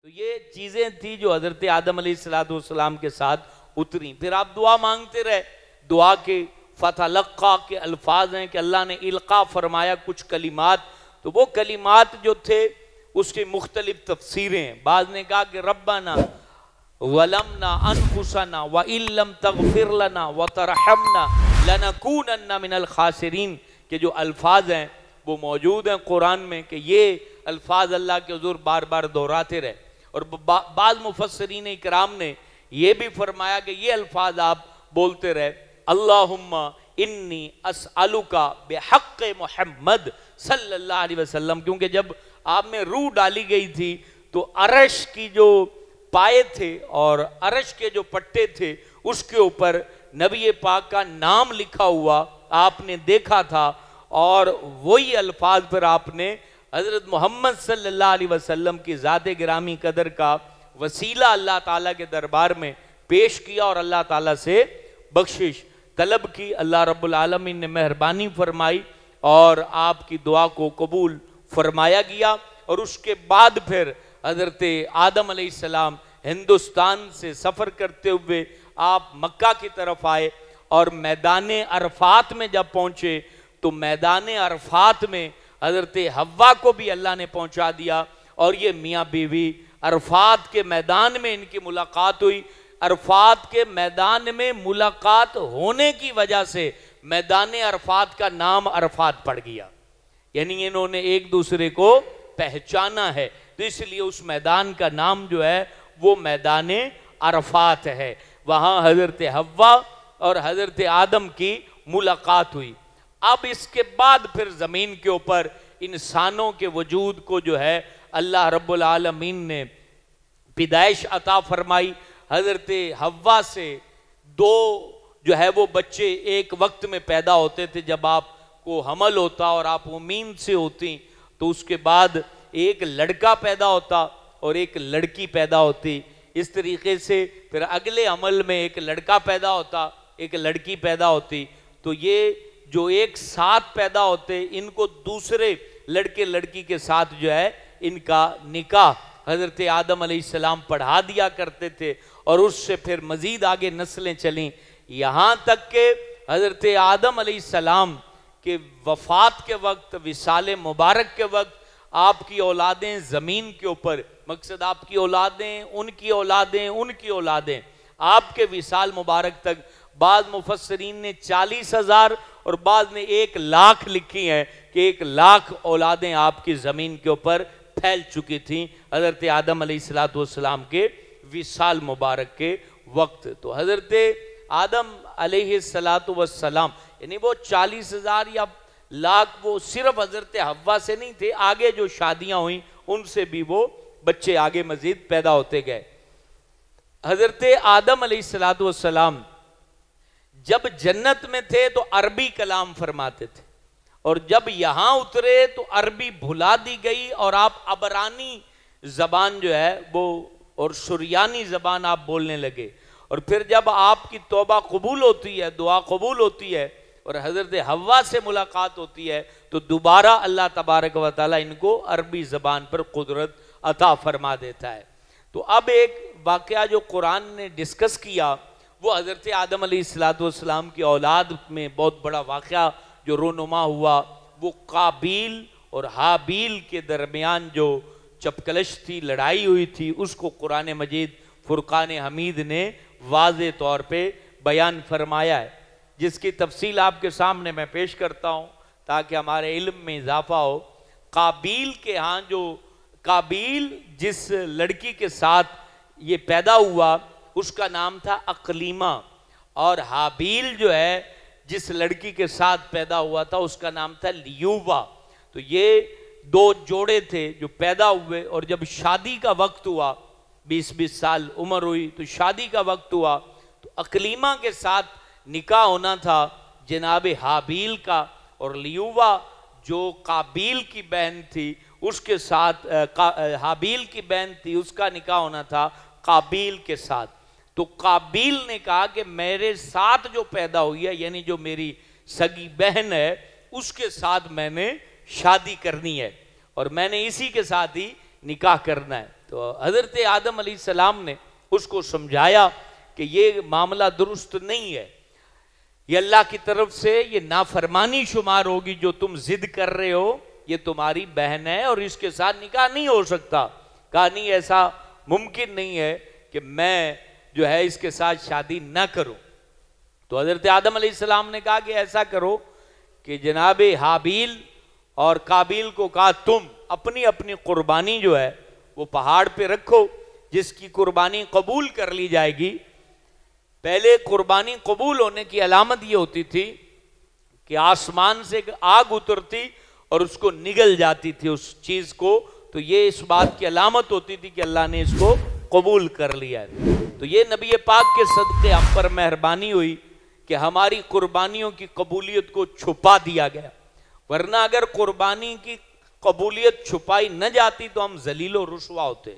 تو یہ چیزیں تھی جو حضرت آدم علیہ السلام کے ساتھ اتری. پھر آپ دعا مانگتے رہے. دعا کے فتلقا کے الفاظ ہیں کہ اللہ نے القا فرمایا کچھ کلمات. تو وہ کلمات جو تھے اس کی مختلف تفسیریں. بعض نے کہا کہ ربنا ظلمنا انفسنا وان لم تغفر لنا وترحمنا لنکونن من الخاسرین کہ جو الفاظ ہیں وہ موجود ہیں قرآن میں کہ یہ الفاظ اللہ کے حضور بار بار دہراتے رہے. اور بعض مفسرین اکرام نے یہ بھی فرمایا کہ یہ الفاظ آپ بولتے رہے اللہم انی اسألک بحق محمد صلی اللہ علیہ وسلم. کیونکہ جب آپ میں روح ڈالی گئی تھی تو عرش کی جو پائے تھے اور عرش کے جو پٹے تھے اس کے اوپر نبی پاک کا نام لکھا ہوا آپ نے دیکھا تھا. اور وہی الفاظ پر آپ نے حضرت محمد صلی اللہ علیہ وسلم کی ذات گرامی قدر کا وسیلہ اللہ تعالیٰ کے دربار میں پیش کیا اور اللہ تعالیٰ سے بخشش طلب کی. اللہ رب العالمین نے مہربانی فرمائی اور آپ کی دعا کو قبول فرمایا گیا. اور اس کے بعد پھر حضرت آدم علیہ السلام ہندوستان سے سفر کرتے ہوئے آپ مکہ کی طرف آئے اور میدان عرفات میں جب پہنچے تو میدان عرفات میں حضرت حوا کو بھی اللہ نے پہنچا دیا اور یہ میاں بیوی عرفات کے میدان میں ان کی ملاقات ہوئی. عرفات کے میدان میں ملاقات ہونے کی وجہ سے میدان عرفات کا نام عرفات پڑ گیا. یعنی انہوں نے ایک دوسرے کو پہچانا ہے تو اس لیے اس میدان کا نام جو ہے وہ میدان عرفات ہے. وہاں حضرت حوا اور حضرت آدم کی ملاقات ہوئی. اب اس کے بعد پھر زمین کے اوپر انسانوں کے وجود کو جو ہے اللہ رب العالمین نے پیدائش عطا فرمائی. حضرت حوا سے دو جو ہے وہ بچے ایک وقت میں پیدا ہوتے تھے. جب آپ کو حمل ہوتا اور آپ امین سے ہوتی تو اس کے بعد ایک لڑکا پیدا ہوتا اور ایک لڑکی پیدا ہوتی. اس طریقے سے پھر اگلے عمل میں ایک لڑکا پیدا ہوتا ایک لڑکی پیدا ہوتی. تو یہ جو ایک ساتھ پیدا ہوتے ان کو دوسرے لڑکے لڑکی کے ساتھ جو ہے ان کا نکاح حضرت آدم علیہ السلام پڑھا دیا کرتے تھے اور اس سے پھر مزید آگے نسلیں چلیں یہاں تک کہ حضرت آدم علیہ السلام کے وفات کے وقت وصال مبارک کے وقت آپ کی اولادیں زمین کے اوپر مقصد آپ کی اولادیں ان کی اولادیں ان کی اولادیں آپ کے وصال مبارک تک بعض مفسرین نے 40,000 اور بعض نے 1,00,000 لکھی ہیں کہ 1,00,000 اولادیں آپ کی زمین کے اوپر پھیل چکی تھیں حضرت آدم علیہ السلام کے وصال مبارک کے وقت. تو حضرت آدم علیہ السلام یعنی وہ 40,000 یا 1,00,000 وہ صرف حضرت حوا سے نہیں تھے. آگے جو شادیاں ہوئیں ان سے بھی وہ بچے آگے مزید پیدا ہوتے گئے. حضرت آدم علیہ السلام جب جنت میں تھے تو عربی کلام فرماتے تھے اور جب یہاں اترے تو عربی بھلا دی گئی اور آپ عبرانی زبان جو ہے وہ اور سریانی زبان آپ بولنے لگے. اور پھر جب آپ کی توبہ قبول ہوتی ہے دعا قبول ہوتی ہے اور حضرت حوا سے ملاقات ہوتی ہے تو دوبارہ اللہ تبارک و تعالیٰ ان کو عربی زبان پر قدرت عطا فرما دیتا ہے. تو اب ایک واقعہ جو قرآن نے ڈسکس کیا وہ حضرت آدم علیہ السلام کی اولاد میں بہت بڑا واقعہ جو رونما ہوا وہ قابیل اور حابیل کے درمیان جو چپکلش تھی لڑائی ہوئی تھی اس کو قرآن مجید فرقان حمید نے واضح طور پہ بیان فرمایا ہے جس کی تفصیل آپ کے سامنے میں پیش کرتا ہوں تاکہ ہمارے علم میں اضافہ ہو. قابیل کے ہاں جو قابیل جس لڑکی کے ساتھ یہ پیدا ہوا اس کا نام تھا اقلیمہ اور حابیل جو ہے جس لڑکی کے ساتھ پیدا ہوا تھا اس کا نام تھا لیوبا. تو یہ دو جوڑے تھے جو پیدا ہوئے اور جب شادی کا وقت ہوا 20 سال عمر ہوئی تو شادی کا وقت ہوا تو اقلیمہ کے ساتھ نکاح ہونا تھا جناب حابیل کا اور لیوبا جو قابیل کی بہن تھی اس کے ساتھ حابیل کی بہن تھی اس کا نکاح ہونا تھا قابیل کے ساتھ. تو قابیل نے کہا کہ میرے ساتھ جو پیدا ہوئی ہے یعنی جو میری سگی بہن ہے اس کے ساتھ میں نے شادی کرنی ہے اور میں نے اسی کے ساتھ ہی نکاح کرنا ہے. تو تو حضرت آدم علیہ السلام نے اس کو سمجھایا کہ یہ معاملہ درست نہیں ہے، یہ اللہ کی طرف سے یہ نافرمانی شمار ہوگی، جو تم ضد کر رہے ہو یہ تمہاری بہن ہے اور اس کے ساتھ نکاح نہیں ہو سکتا۔ کہا نہیں، ایسا ممکن نہیں ہے کہ میں جو ہے اس کے ساتھ شادی نہ کروں۔ تو حضرت آدم علیہ السلام نے کہا کہ ایسا کرو کہ جناب حابیل اور قابیل کو کہا تم اپنی اپنی قربانی جو ہے وہ پہاڑ پہ رکھو، جس کی قربانی قبول کر لی جائے گی۔ پہلے قربانی قبول ہونے کی علامت یہ ہوتی تھی کہ آسمان سے ایک آگ اترتی اور اس کو نگل جاتی تھی اس چیز کو، تو یہ اس بات کی علامت ہوتی تھی کہ اللہ نے اس کو قبول کر لیا ہے۔ تو یہ نبی پاک کے صدقے ہم پر مہربانی ہوئی کہ ہماری قربانیوں کی قبولیت کو چھپا دیا گیا، ورنہ اگر قربانی کی قبولیت چھپائی نہ جاتی تو ہم ذلیل و رسوا ہوتے۔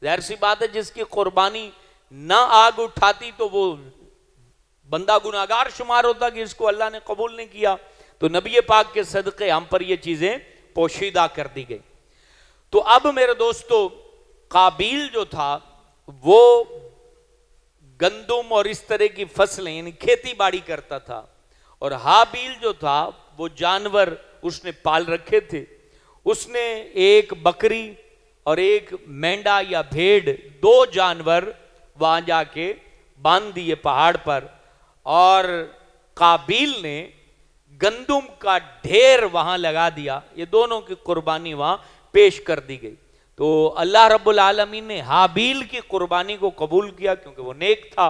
ظاہر سی بات ہے، جس کی قربانی نہ آگ اٹھاتی تو وہ بندہ گناہگار شمار ہوتا کہ اس کو اللہ نے قبول نہیں کیا۔ تو نبی پاک کے صدقے ہم پر یہ چیزیں پوشیدہ کر دی گئی۔ تو اب میرے دوستو، قابیل جو تھا وہ گندم اور اس طرح کی فصلیں یعنی کھیتی باڑی کرتا تھا، اور حابیل جو تھا وہ جانور اس نے پال رکھے تھے۔ اس نے ایک بکری اور ایک مینڈا یا بھیڑ، دو جانور وہاں جا کے باندھ دیے پہاڑ پر، اور قابیل نے گندم کا ڈھیر وہاں لگا دیا۔ یہ دونوں کی قربانی وہاں پیش کر دی گئی۔ تو اللہ رب العالمین نے حابیل کی قربانی کو قبول کیا کیونکہ وہ نیک تھا،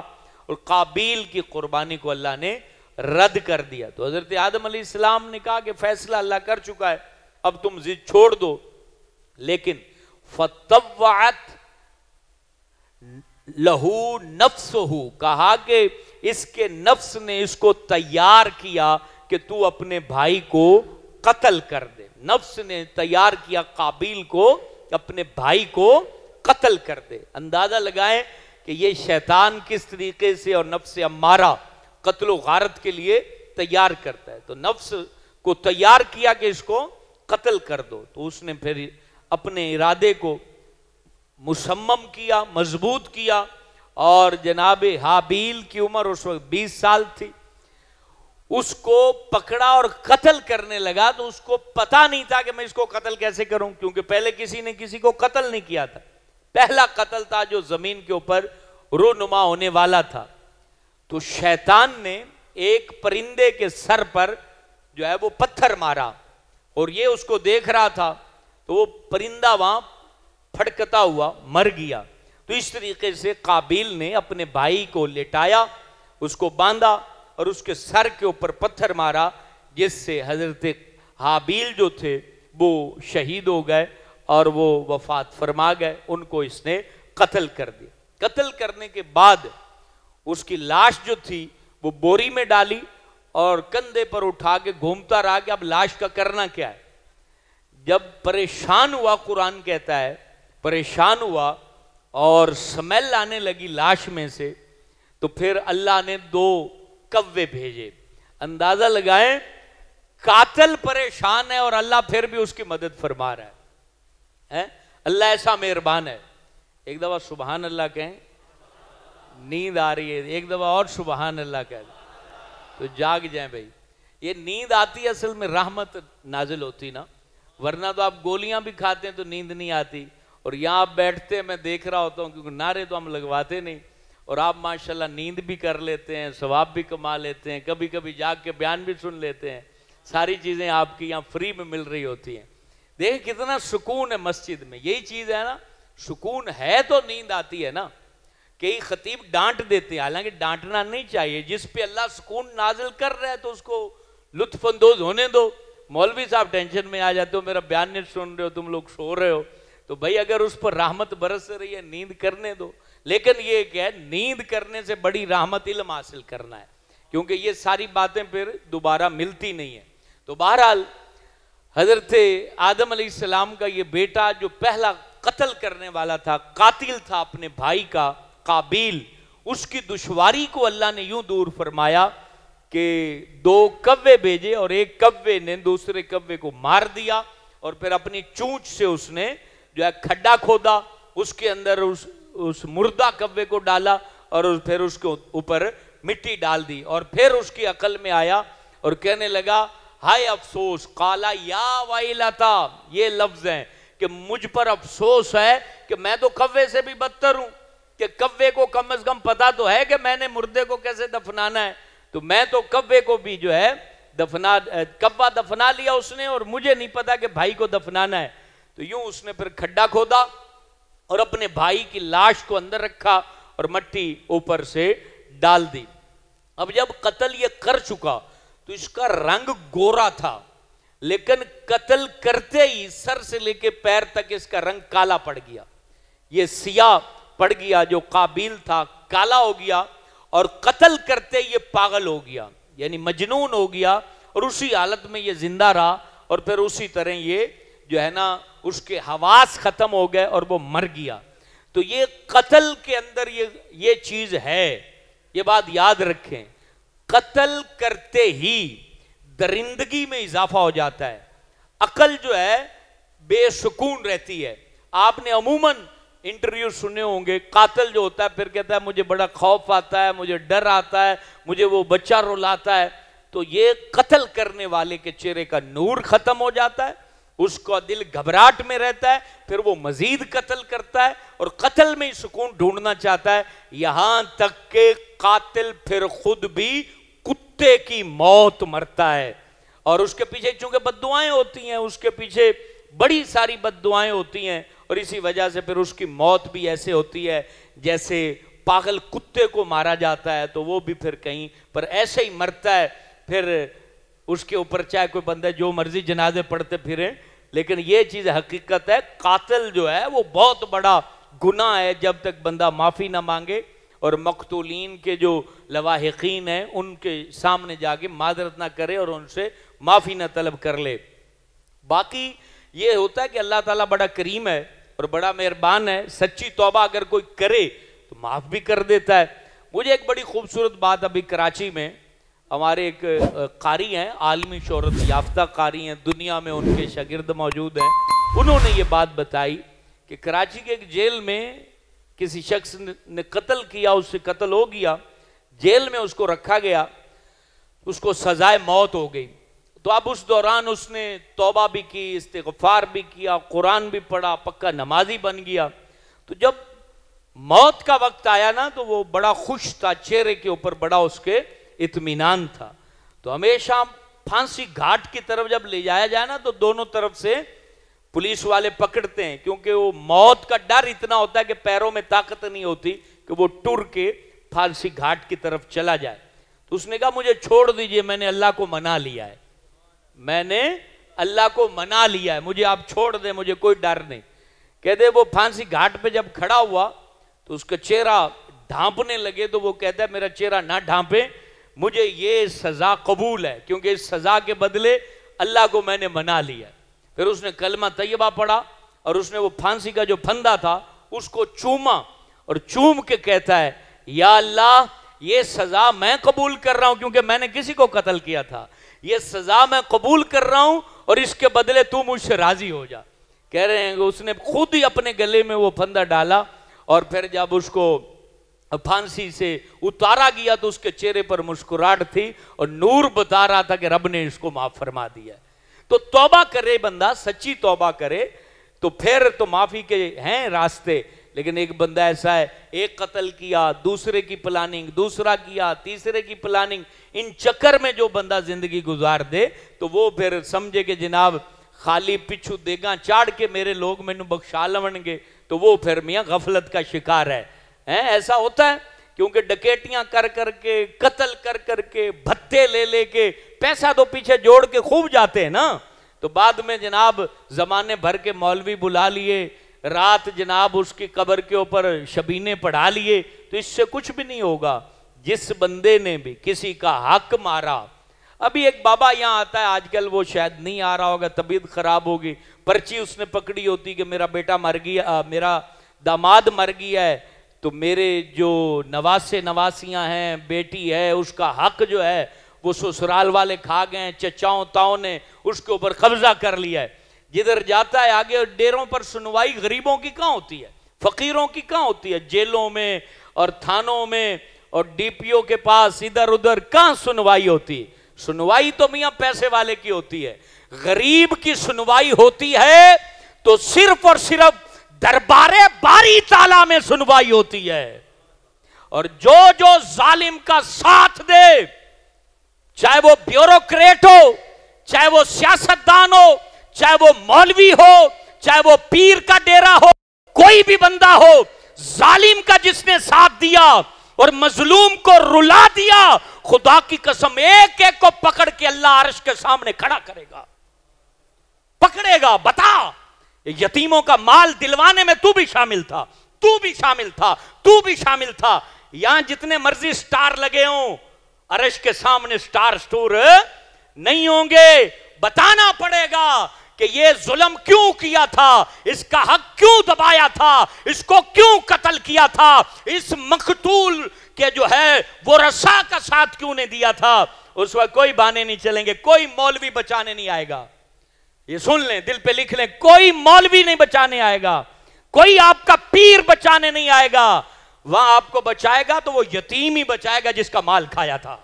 اور قابیل کی قربانی کو اللہ نے رد کر دیا۔ تو حضرت آدم علیہ السلام نے کہا کہ فیصلہ اللہ کر چکا ہے، اب تم ضد چھوڑ دو۔ لیکن فَطَوَّعَتْ لَهُ نَفْسُهُ، کہا کہ اس کے نفس نے اس کو تیار کیا کہ تو اپنے بھائی کو قتل کر دے۔ نفس نے تیار کیا قابیل کو اپنے بھائی کو قتل کر دے۔ اندازہ لگائیں کہ یہ شیطان کس طریقے سے اور نفس امارہ قتل و غارت کے لیے تیار کرتا ہے۔ تو نفس کو تیار کیا کہ اس کو قتل کر دو، تو اس نے پھر اپنے ارادے کو مصمم کیا، مضبوط کیا، اور جناب حابیل کی عمر اس وقت 20 سال تھی۔ اس کو پکڑا اور قتل کرنے لگا، تو اس کو پتا نہیں تھا کہ میں اس کو قتل کیسے کروں، کیونکہ پہلے کسی نے کسی کو قتل نہیں کیا تھا۔ پہلا قتل تھا جو زمین کے اوپر رونما ہونے والا تھا۔ تو شیطان نے ایک پرندے کے سر پر جو ہے وہ پتھر مارا، اور یہ اس کو دیکھ رہا تھا، تو وہ پرندہ وہاں پھڑکتا ہوا مر گیا۔ تو اس طریقے سے قابیل نے اپنے بھائی کو لٹایا، اس کو باندھا اور اس کے سر کے اوپر پتھر مارا، جس سے حضرت حابیل جو تھے وہ شہید ہو گئے اور وہ وفات فرما گئے۔ ان کو اس نے قتل کر دیا۔ قتل کرنے کے بعد اس کی لاش جو تھی وہ بوری میں ڈالی اور کندھے پر اٹھا کے گھومتا رہا کہ اب لاش کا کرنا کیا ہے۔ جب پریشان ہوا، قرآن کہتا ہے پریشان ہوا اور سمیل آنے لگی لاش میں سے، تو پھر اللہ نے 2 کوے بھیجے۔ اندازہ لگائیں، قاتل پریشان ہے اور اللہ پھر بھی اس کی مدد فرما رہا ہے۔ اللہ ایسا مہربان ہے۔ ایک دفعہ سبحان اللہ کہیں، نیند آ رہی ہے، ایک دفعہ اور سبحان اللہ کہیں تو جاگ جائیں بھائی۔ یہ نیند آتی ہے اصل میں رحمت نازل ہوتی نا، ورنہ تو آپ گولیاں بھی کھاتے ہیں تو نیند نہیں آتی، اور یہاں آپ بیٹھتے ہیں میں دیکھ رہا ہوتا ہوں کیونکہ نعرے تو ہم لگواتے نہیں، اور آپ ماشاءاللہ نیند بھی کر لیتے ہیں، ثواب بھی کما لیتے ہیں، کبھی کبھی جاگ کے بیان بھی سن لیتے ہیں، ساری چیزیں آپ کی یہاں فری میں مل رہی ہوتی ہیں۔ دیکھیں کتنا سکون ہے مسجد میں، یہی چیز ہے نا، سکون ہے تو نیند آتی ہے نا۔ کئی خطیب ڈانٹ دیتے ہیں، حالانکہ ڈانٹنا نہیں چاہیے، جس پہ اللہ سکون نازل کر رہا ہے تو اس کو لطف اندوز ہونے دو۔ مولوی صاحب ٹینشن میں آ جاتے ہو، میرا بیان نہیں سن رہے ہو، تم لوگ سو رہے ہو، تو بھائی اگر اس پر رحمت برس رہی ہے نیند کرنے دو۔ لیکن یہ کہ نیند کرنے سے بڑی رحمت علم حاصل کرنا ہے، کیونکہ یہ ساری باتیں پھر دوبارہ ملتی نہیں ہیں۔ تو بہرحال حضرت آدم علیہ السلام کا یہ بیٹا جو پہلا قتل کرنے والا تھا، قاتل تھا اپنے بھائی کا، قابیل، اس کی دشواری کو اللہ نے یوں دور فرمایا کہ 2 کوے بھیجے، اور ایک کوے نے دوسرے کوے کو مار دیا، اور پھر اپنی چونچ سے اس نے جو ہے کھڈا کھودا اس کے اندر اس مردہ کوے کو ڈالا اور پھر اس کے اوپر مٹی ڈال دی، اور پھر اس کی عقل میں آیا اور کہنے لگا ہائے افسوس، قالا یا ویلتا، یہ لفظ ہیں کہ مجھ پر افسوس ہے کہ میں تو کوے سے بھی بدتر ہوں، کہ کوے کو کم از کم پتا تو ہے کہ میں نے مردے کو کیسے دفنانا ہے، تو میں تو کوے کو بھی جو ہے کوا دفنا لیا اس نے، اور مجھے نہیں پتا کہ بھائی کو دفنانا ہے۔ تو یوں اس نے پھر کھڈا کھودا اور اپنے بھائی کی لاش کو اندر رکھا اور مٹی اوپر سے ڈال دی۔ اب جب قتل یہ کر چکا تو اس کا رنگ گورا تھا، لیکن قتل کرتے ہی سر سے لے کے پیر تک اس کا رنگ کالا پڑ گیا، یہ سیاہ پڑ گیا، جو قابیل تھا کالا ہو گیا، اور قتل کرتے یہ پاگل ہو گیا، یعنی مجنون ہو گیا، اور اسی حالت میں یہ زندہ رہا، اور پھر اسی طرح یہ جو ہے نا اس کے حواس ختم ہو گئے اور وہ مر گیا۔ تو یہ قتل کے اندر یہ چیز ہے، یہ بات یاد رکھیں، قتل کرتے ہی درندگی میں اضافہ ہو جاتا ہے، عقل جو ہے بے سکون رہتی ہے۔ آپ نے عموماً انٹرویو سنے ہوں گے، قاتل جو ہوتا ہے پھر کہتا ہے مجھے بڑا خوف آتا ہے، مجھے ڈر آتا ہے، مجھے وہ بچہ رلاتا ہے، تو یہ قتل کرنے والے کے چہرے کا نور ختم ہو جاتا ہے، اس کا دل گھبراہٹ میں رہتا ہے، پھر وہ مزید قتل کرتا ہے اور قتل میں ہی سکون ڈھونڈنا چاہتا ہے، یہاں تک کہ قاتل پھر خود بھی کتے کی موت مرتا ہے، اور اس کے پیچھے چونکہ بددعائیں ہوتی ہیں، اس کے پیچھے بڑی ساری بددعائیں ہوتی ہیں، اور اسی وجہ سے پھر اس کی موت بھی ایسے ہوتی ہے جیسے پاگل کتے کو مارا جاتا ہے، تو وہ بھی پھر کہیں پر ایسے ہی مرتا ہے۔ پھر اس کے اوپر چاہے کوئی بندہ جو مرضی جنازے پڑھتے پھریں، لیکن یہ چیز حقیقت ہے، قاتل جو ہے وہ بہت بڑا گناہ ہے جب تک بندہ معافی نہ مانگے اور مقتولین کے جو لواحقین ہیں ان کے سامنے جا کے معذرت نہ کرے اور ان سے معافی نہ طلب کر لے۔ باقی یہ ہوتا ہے کہ اللہ تعالیٰ بڑا کریم ہے اور بڑا مہربان ہے، سچی توبہ اگر کوئی کرے تو معاف بھی کر دیتا ہے۔ مجھے ایک بڑی خوبصورت بات ابھی کراچی میں ہمارے ایک قاری ہیں، عالمی شہرت یافتہ قاری ہیں، دنیا میں ان کے شاگرد موجود ہیں، انہوں نے یہ بات بتائی کہ کراچی کے ایک جیل میں کسی شخص نے قتل کیا، اس سے قتل ہو گیا، جیل میں اس کو رکھا گیا، اس کو سزائے موت ہو گئی۔ تو اب اس دوران اس نے توبہ بھی کی، استغفار بھی کیا، قرآن بھی پڑھا، پکا نمازی بن گیا۔ تو جب موت کا وقت آیا نا تو وہ بڑا خوش تھا، چہرے کے اوپر بڑا اس کے اطمینان تھا۔ تو ہمیشہ پھانسی گھاٹ کی طرف جب لے جایا جائے نا تو دونوں طرف سے پولیس والے پکڑتے ہیں، کیونکہ وہ موت کا ڈر اتنا ہوتا ہے کہ پیروں میں طاقت نہیں ہوتی کہ وہ ٹر کے پھانسی گھاٹ کی طرف چلا جائے۔ تو اس نے کہا مجھے چھوڑ دیجئے، میں نے اللہ کو منا لیا ہے، میں نے اللہ کو منا لیا ہے، مجھے آپ چھوڑ دیں، مجھے کوئی ڈر نہیں۔ کہتے وہ پھانسی گھاٹ پہ جب کھڑا ہوا تو اس کا چہرہ ڈھانپنے لگے، تو وہ کہتا ہے میرا چہرہ نہ ڈھانپے، مجھے یہ سزا قبول ہے، کیونکہ اس سزا کے بدلے اللہ کو میں نے منا لیا ہے۔ پھر اس نے کلمہ طیبہ پڑھا اور اس نے وہ پھانسی کا جو پھندا تھا اس کو چوما، اور چوم کے کہتا ہے یا اللہ یہ سزا میں قبول کر رہا ہوں، کیونکہ میں نے کسی کو قتل کیا تھا، یہ سزا میں قبول کر رہا ہوں اور اس کے بدلے تو مجھ سے راضی ہو جا۔ کہہ رہے ہیں کہ اس نے خود ہی اپنے گلے میں وہ پھندا ڈالا، اور پھر جب اس کو پھانسی سے اتارا گیا تو اس کے چہرے پر مسکراہٹ تھی اور نور بتا رہا تھا کہ رب نے اس کو معاف فرما دیا۔ تو توبہ کرے بندہ، سچی توبہ کرے تو پھر تو معافی کے ہیں راستے، لیکن ایک بندہ ایسا ہے ایک قتل کیا، دوسرے کی پلاننگ، دوسرا کیا، تیسرے کی پلاننگ، ان چکر میں جو بندہ زندگی گزار دے تو وہ پھر سمجھے کہ جناب خالی پچھو دیگاں چاڑ کے میرے لوگ میں بخشا لونگے، تو وہ پھر میاں غفلت کا شکار ہے۔ ایسا ہوتا ہے کیونکہ ڈکیٹیاں کر کر کے، قتل کر کر کے، بھتے لے لے کے، پیسہ تو پیچھے جوڑ کے خوب جاتے ہیں نا، تو بعد میں جناب زمانے بھر کے مولوی بلا لیے، رات جناب اس کی قبر کے اوپر شبینے پڑھا لیے، تو اس سے کچھ بھی نہیں ہوگا۔ جس بندے نے بھی کسی کا حق مارا، ابھی ایک بابا یہاں آتا ہے آج کل، وہ شاید نہیں آ رہا ہوگا، طبیعت خراب ہوگی، پرچی اس نے پکڑی ہوتی کہ میرا بیٹا مر گیا، میرا داماد مر گیا ہے، تو میرے جو نواسے نواسیاں ہیں، بیٹی ہے، اس کا حق جو ہے وہ سسرال والے کھا گئے، چچاؤں تاؤں نے اس کے اوپر قبضہ کر لیا ہے۔ جدھر جاتا ہے آگے ڈیروں پر سنوائی غریبوں کی کہاں ہوتی ہے، فقیروں کی کہاں ہوتی ہے؟ جیلوں میں اور تھانوں میں اور ڈی پی او کے پاس ادھر ادھر کہاں سنوائی ہوتی؟ سنوائی تو میاں پیسے والے کی ہوتی ہے. غریب کی سنوائی ہوتی ہے تو صرف اور صرف دربار باری تعالیٰ میں سنوائی ہوتی ہے. اور جو ظالم کا ساتھ دے، چاہے وہ بیوروکریٹ ہو، چاہے وہ سیاستدان ہو، چاہے وہ مولوی ہو، چاہے وہ پیر کا ڈیرا ہو، کوئی بھی بندہ ہو، ظالم کا جس نے ساتھ دیا اور مظلوم کو رلا دیا، خدا کی قسم ایک ایک کو پکڑ کے اللہ عرش کے سامنے کھڑا کرے گا، پکڑے گا. بتا، یتیموں کا مال دلوانے میں تو بھی شامل تھا، تو بھی شامل تھا، تو بھی شامل تھا. یہاں جتنے مرضی سٹار لگے ہوں، عرش کے سامنے سٹار سٹور نہیں ہوں گے. بتانا پڑے گا کہ یہ ظلم کیوں کیا تھا، اس کا حق کیوں دبایا تھا، اس کو کیوں قتل کیا تھا، اس مقتول کے جو ہے وہ رسا کا ساتھ کیوں نہیں دیا تھا. اس وقت کوئی بہانے نہیں چلیں گے، کوئی مولوی بچانے نہیں آئے گا. یہ سن لیں، دل پہ لکھ لیں، کوئی مولوی نہیں بچانے آئے گا، کوئی آپ کا پیر بچانے نہیں آئے گا. وہاں آپ کو بچائے گا تو وہ یتیم ہی بچائے گا جس کا مال کھایا تھا.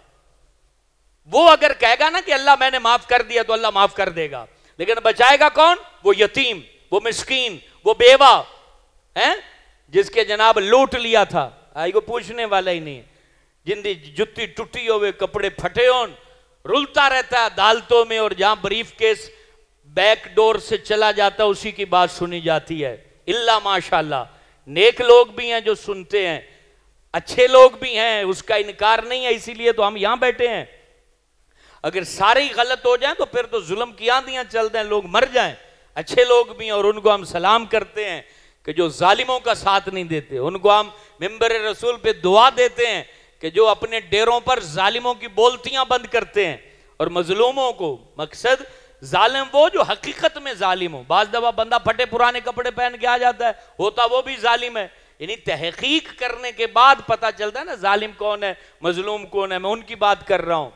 وہ اگر کہے گا نا کہ اللہ میں نے معاف کر دیا تو اللہ معاف کر دے گا، لیکن بچائے گا کون؟ وہ یتیم، وہ مسکین، وہ بیوہ جس کے جناب لوٹ لیا تھا. آئی کو پوچھنے والا ہی نہیں، جن دی جتی ٹوٹی ہوئے، کپڑے پھٹے ہون، رلتا رہتا ہے عدالتوں میں، اور جہاں بریف کیس بیک ڈور سے چلا جاتا اسی کی بات سنی جاتی ہے. اللہ ماشاءاللہ نیک لوگ بھی ہیں جو سنتے ہیں، اچھے لوگ بھی ہیں، اس کا انکار نہیں ہے، اسی لیے تو ہم یہاں بیٹھے ہیں. اگر سارے ہی غلط ہو جائیں تو پھر تو ظلم کی آندیاں چل دیں، لوگ مر جائیں. اچھے لوگ بھی ہیں اور ان کو ہم سلام کرتے ہیں کہ جو ظالموں کا ساتھ نہیں دیتے. ان کو ہم ممبر رسول پہ دعا دیتے ہیں کہ جو اپنے ڈیروں پر ظالموں کی بولتیاں بند کرتے ہیں اور مظلوموں کو. مقصد ظالم وہ جو حقیقت میں ظالم ہو. بعض دفعہ بندہ پھٹے پرانے کپڑے پہن کے آ جاتا ہے، ہوتا وہ بھی ظالم ہے. یعنی تحقیق کرنے کے بعد پتہ چلتا ہے نا ظالم کون ہے، مظلوم کون ہے. میں ان کی بات کر رہا ہوں.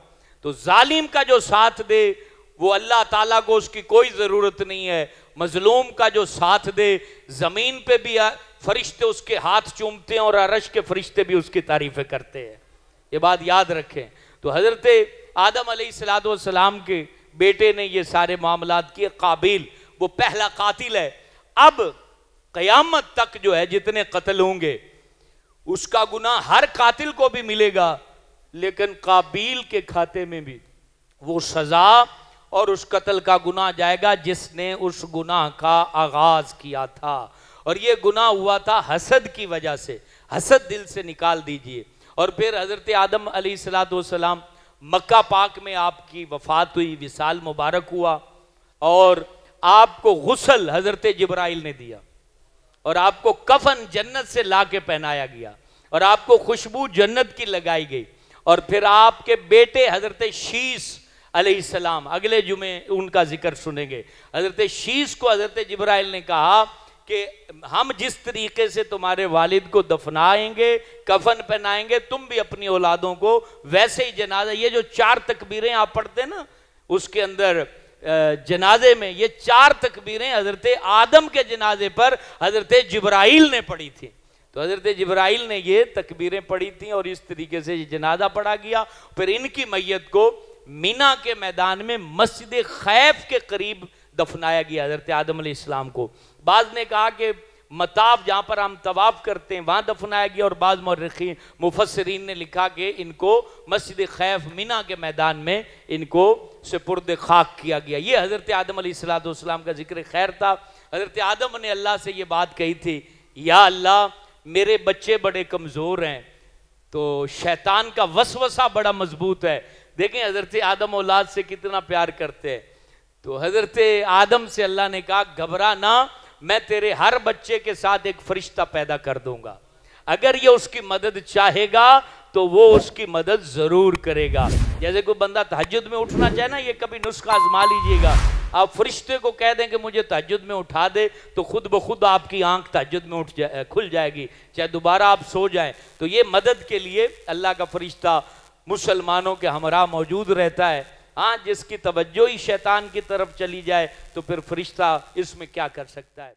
تو ظالم کا جو ساتھ دے وہ اللہ تعالیٰ کو اس کی کوئی ضرورت نہیں ہے. مظلوم کا جو ساتھ دے، زمین پہ بھی فرشتے اس کے ہاتھ چومتے ہیں اور عرش کے فرشتے بھی اس کی تعریفیں کرتے ہیں. یہ بات یاد رکھیں. تو حضرت آدم علیہ السلام کے بیٹے نے یہ سارے معاملات کیے. قابیل وہ پہلا قاتل ہے. اب قیامت تک جو ہے جتنے قتل ہوں گے اس کا گناہ ہر قاتل کو بھی ملے گا، لیکن قابیل کے کھاتے میں بھی وہ سزا اور اس قتل کا گناہ جائے گا جس نے اس گناہ کا آغاز کیا تھا. اور یہ گناہ ہوا تھا حسد کی وجہ سے. حسد دل سے نکال دیجئے. اور پھر حضرت آدم علیہ السلام مکہ پاک میں آپ کی وفات ہوئی، وصال مبارک ہوا، اور آپ کو غسل حضرت جبرائیل نے دیا، اور آپ کو کفن جنت سے لا کے پہنایا گیا، اور آپ کو خوشبو جنت کی لگائی گئی. اور پھر آپ کے بیٹے حضرت شیس علیہ السلام، اگلے جمعے ان کا ذکر سنیں گے. حضرت شیس کو حضرت جبرائیل نے کہا کہ ہم جس طریقے سے تمہارے والد کو دفنائیں گے، کفن پہنائیں گے، تم بھی اپنی اولادوں کو ویسے ہی جنازہ. یہ جو 4 تکبیریں آپ پڑھتے ہیں نا اس کے اندر جنازے میں، یہ 4 تکبیریں حضرت آدم کے جنازے پر حضرت جبرائیل نے پڑھی تھی. تو حضرت جبرائیل نے یہ تکبیریں پڑھی تھیں اور اس طریقے سے یہ جنازہ پڑھا گیا. پھر ان کی میت کو مینا کے میدان میں مسجد خیف کے قریب دفنایا گیا حضرت آدم علیہ السلام کو. بعض نے کہا کہ مطاف جہاں پر ہم طواف کرتے ہیں وہاں دفنایا گیا، اور بعض مورخین مفسرین نے لکھا کہ ان کو مسجد خیف مینا کے میدان میں ان کو سپرد خاک کیا گیا. یہ حضرت آدم علیہ السلام کا ذکر خیر تھا. حضرت آدم نے اللہ سے یہ بات کہی تھی، یا اللہ میرے بچے بڑے کمزور ہیں، تو شیطان کا وسوسہ بڑا مضبوط ہے. دیکھیں حضرت آدم اولاد سے کتنا پیار کرتے ہیں. تو حضرت آدم سے اللہ نے کہا گھبرا نہ، میں تیرے ہر بچے کے ساتھ ایک فرشتہ پیدا کر دوں گا، اگر یہ اس کی مدد چاہے گا تو وہ اس کی مدد ضرور کرے گا. جیسے کوئی بندہ تہجد میں اٹھنا چاہے نا، یہ کبھی نسخہ آزما لیجئے گا. آپ فرشتے کو کہہ دیں کہ مجھے تہجد میں اٹھا دے تو خود بخود آپ کی آنکھ تہجد میں کھل جائے گی، چاہے دوبارہ آپ سو جائیں. تو یہ مدد کے لیے اللہ کا فرشتہ مسلمانوں کے ہمراہ موجود رہتا ہے. ہاں جس کی توجہ ہی شیطان کی طرف چلی جائے تو پھر فرشتہ اس میں کیا کر سکتا ہے.